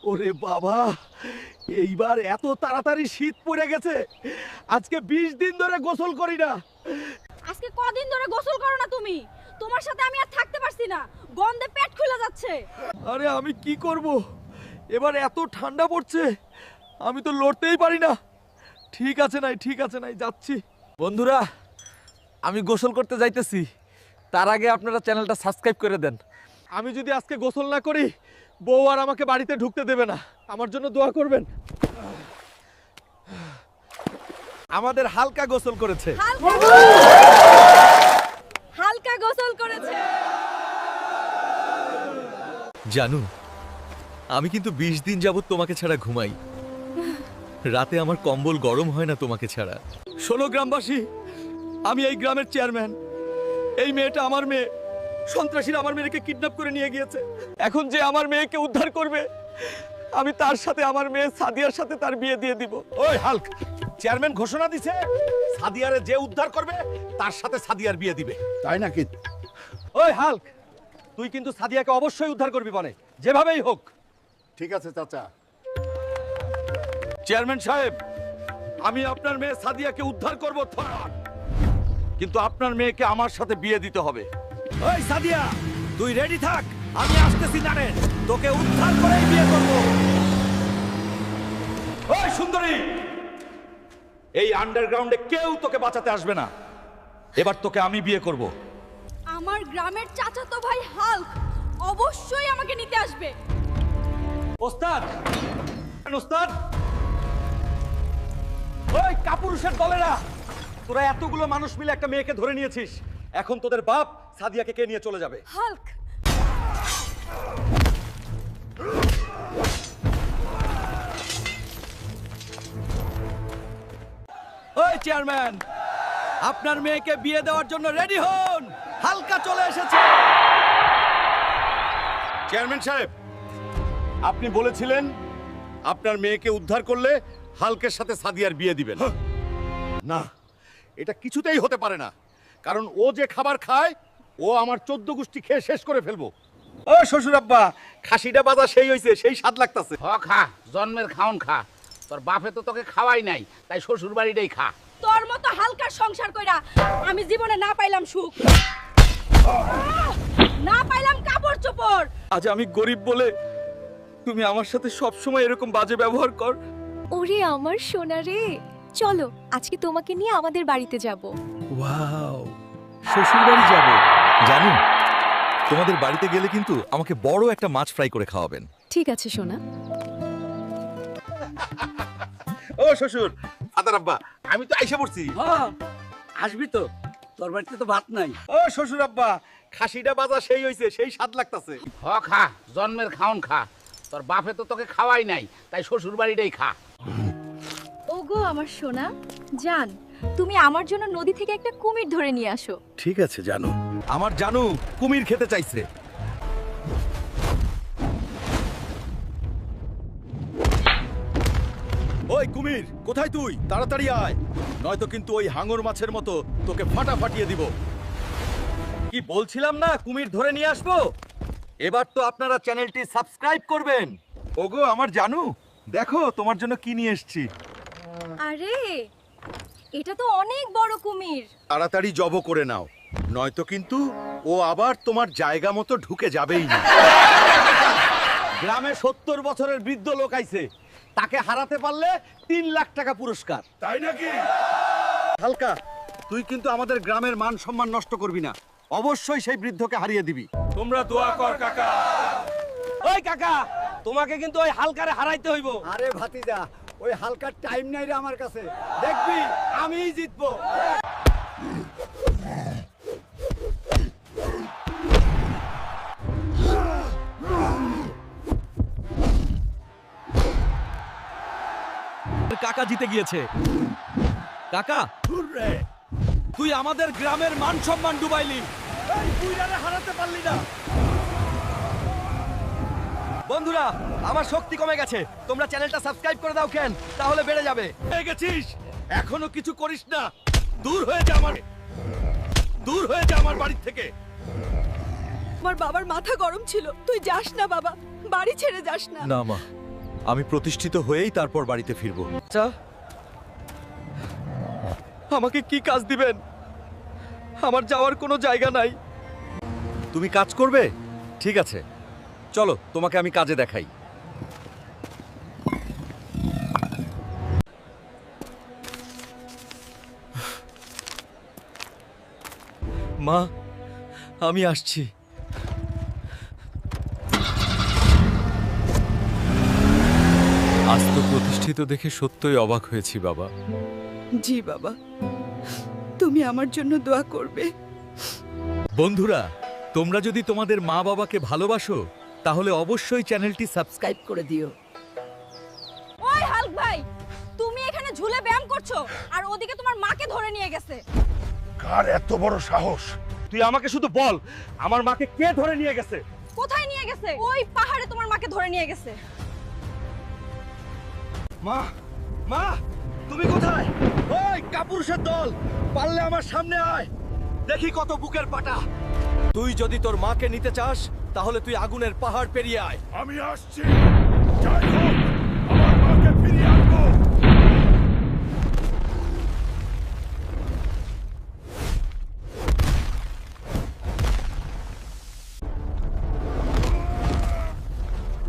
ওরে বাবা, এইবার এত তাড়াতাড়ি শীত পড়ে গেছে। আজকে 20 দিন ধরে গোসল করি না। আজকে কদিন ধরে গোসল করো না তুমি? তোমার সাথে আমি আর থাকতে পারছি না, গন্ধে পেট খুলে যাচ্ছে। আরে আমি কি করব, এবার এত ঠান্ডা পড়ছে, আমি তো লড়তেই পারি না। ঠিক আছে নাই যাচ্ছি। বন্ধুরা, আমি গোসল করতে যাইতেছি, তার আগে আপনারা চ্যানেলটা সাবস্ক্রাইব করে দেন। আমি যদি আজকে গোসল না করি, বউ আর আমাকে বাড়িতে ঢুকতে দেবে না। আমার জন্য দোয়া করবেন। আমাদের হালকা গোসল করেছে। হালকা গোসল করেছে। জানু, আমি কিন্তু 20 দিন যাবত তোমাকে ছাড়া ঘুমাই। রাতে আমার কম্বল গরম হয় না তোমাকে ছাড়া। শোনো গ্রামবাসী, আমি এই গ্রামের চেয়ারম্যান। এই মেয়েটা আমার মেয়ে। সন্ত্রাসীরা আমার মেয়েকে কিডন্যাপ করে নিয়ে গিয়েছে। এখন যে আমার মেয়েকে উদ্ধার করবে, আমি তার সাথে আমার মেয়ে সাদিয়ার সাথে তার বিয়ে দিয়ে দিব। ওই হাল্ক, চেয়ারম্যান ঘোষণা দিছে সাদিয়ারে যে উদ্ধার করবে তার সাথে সাদিয়ার বিয়ে দিবে। তাই নাকি? ওই হাল্ক, তুই কিন্তু সাদিয়াকে অবশ্যই উদ্ধার করবি, মানে যেভাবেই হোক। ঠিক আছে চাচা। চেয়ারম্যান সাহেব, আমি আপনার মেয়ে সাদিয়াকে উদ্ধার করব, কিন্তু আপনার মেয়েকে আমার সাথে বিয়ে দিতে হবে। ওই সাদিয়া, তুই রেডি থাক, আমি আসতেছি। জানেন, তোকে উদ্ধার করেই বিয়ে করব। ওই সুন্দরী, এই আন্ডারগ্রাউন্ডে কেউ তোকে বাঁচাতে আসবে না। এবার তোকে আমি বিয়ে করব। আমার গ্রামের চাচাতো ভাই হাল্ক অবশ্যই আমাকে নিতে আসবে। ওস্তাদ, ওস্তাদ, ওই কাপুরুষের দলেরা, তোরা এতগুলো মানুষ মিলে একটা মেয়েকে ধরে নিয়েছিস। এখন তোদের বাপ সাদিয়াকে কে নিয়ে চলে যাবে? হাল্ক, ওই চেয়ারম্যান, আপনার মেয়েকে বিয়ে দেওয়ার জন্য রেডি হন। হালকা চলে এসেছে। চেয়ারম্যান সাহেব, আপনি বলেছিলেন আপনার মেয়েকে উদ্ধার করলে হালকের সাথে সাদিয়ার বিয়ে দিবেন। না, এটা কিছুতেই হতে পারে না, কারণ ও যে খাবার খায় ও আমার 14 গোষ্ঠী খেয়ে শেষ করে ফেলবো। ও শ্বশুর আব্বা, খাসিটা বাজা সেই হইছে, সেই স্বাদ লাগতাছে। খা, জন্মের খাওন খা। তোর বাপে তো তোকে খাওয়াই নাই, তাই শ্বশুর বাড়িটাই খা। তোর মতো হালকার সংসার কইরা আমি জীবনে না পাইলাম সুখ, না পাইলাম কাপড় চোপড়। আজ আমি গরিব বলে তুমি আমার সাথে সব সময় এরকম বাজে ব্যবহার কর। ওরে আমার সোনা রে, চলো আজকে তোমাকে নিয়ে আমাদের বাড়িতে যাব। ওয়াও, শ্বশুর বাড়ি যাব। জানো, তোমাদের বাড়িতে গেলে কিন্তু আমাকে বড় একটা মাছ ফ্রাই করে খাওয়াবেন। ঠিক আছে সোনা। ও শ্বশুর, ফাদার আব্বা, আমি তো আইসা পড়ছি। আসবি তো, তোর বাড়িতে তো ভাত নাই। ও শ্বশুর আব্বা, খাসিটা বাজা সেই হইছে, সেই স্বাদ লাগতাছে। খা, জন্মের খাওন খা। তোর বাপে তো তোকে খাওয়াই নাই, তাই শ্বশুর বাড়িটাই খা। ওগো আমার সোনা জান, তুমি আমার জন্য নদী থেকে একটা কুমির ধরে নিয়ে আসো। ঠিক আছে জানু। আমার জানু কুমির খেতে চাইছে। ওই কুমির, কোথায় তুই? তাড়াতাড়ি আয়, নয়তো কিন্তু ওই হাঙর মাছের মতো তোকে ফাটিয়ে দিব। কি বলছিলাম না, কুমির ধরে নিয়ে আসবো? এবার তো আপনারা চ্যানেলটি সাবস্ক্রাইব করবেন। ওগো আমার জানু, দেখো তোমার জন্য কি নিয়ে এসেছি। আরে এটা তো অনেক বড় কুমির। তাড়াতাড়ি জব করে নাও, নয়তো কিন্তু ও আবার তোমার জায়গা মতো ঢুকে যাবেই না। গ্রামে 70 বছরের বৃদ্ধ লোক আইছে, তাকে হারাতে পারলে 3 লাখ টাকা পুরস্কার। তাই নাকি? হালকা, তুই কিন্তু আমাদের গ্রামের মান সম্মান নষ্ট করবি না। অবশ্যই সেই বৃদ্ধকে হারিয়ে দিবি। তোমরা দোয়া কর কাকা। ওই কাকা, তোমাকে কিন্তু ওই হালকারে হারাইতে হইব। আরে ভাতিজা, ওই হালকার টাইম নাই রে আমার কাছে। দেখবি আমিই জিতবো। কাকা জিতে গিয়েছে। কাকা, তুই আমাদের গ্রামের মান সম্মান ডুবাইলি। এই বুইড়ারে হারাতে পারলি না। বন্ধুরা, আমার শক্তি কমে গেছে, তোমরা চ্যানেলটা সাবস্ক্রাইব করে দাও কেন, তাহলে বেড়ে যাবে। পেয়ে গেছিস, এখনো কিছু করিস না। দূর হয়ে যা আমার বাড়ি থেকে। আমার বাবার মাথা গরম ছিল, তুই যাস না বাবা, বাড়ি ছেড়ে যাস না। না মা, আমি প্রতিষ্ঠিত হয়েই তারপর বাড়িতে ফিরবো। আচ্ছা, আমাকে কি কাজ দিবেন? আমার যাওয়ার কোনো জায়গা নাই। তুমি কাজ করবে? ঠিক আছে, চলো তোমাকে আমি কাজে দেখাই। মা, আমি আসছি। আজ তো প্রতিষ্ঠিত দেখে সত্যই অবাক হয়েছি বাবা। জি বাবা, তুমি আমার জন্য দোয়া করবে। বন্ধুরা, তোমরা যদি তোমাদের মা বাবাকে ভালোবাসো তাহলে অবশ্যই চ্যানেলটি সাবস্ক্রাইব করে দিও। ওই হাল্ক ভাই, তুমি এখানে ঝুলে ব্যায়াম করছো আর ওদিকে তোমার মাকে ধরে নিয়ে গেছে। কার এত বড় সাহস? তুই আমাকে শুধু বল, আমার মাকে কে ধরে নিয়ে গেছে? কোথায় নিয়ে গেছে? ওই পাহাড়ে তোমার মাকে ধরে নিয়ে গেছে। মা, মা, তুমি কোথায়? ওই কাপুরুষের দল, পারলে আমার সামনে আয়, দেখি কত বুকের পাটা। তুই যদি তোর মাকে নিতে চাস তাহলে তুই আগুনের পাহাড় পেরিয়ে আয়। আমি আসছি, যাই হোক আমার মাকে ফিরিয়ে আনবো।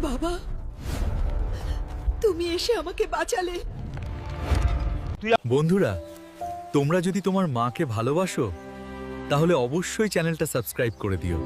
বাবা, তুমি এসে আমাকে বাঁচালে। বন্ধুরা, তোমরা যদি তোমার মাকে ভালোবাসো তাহলে অবশ্যই চ্যানেলটা সাবস্ক্রাইব করে দিও।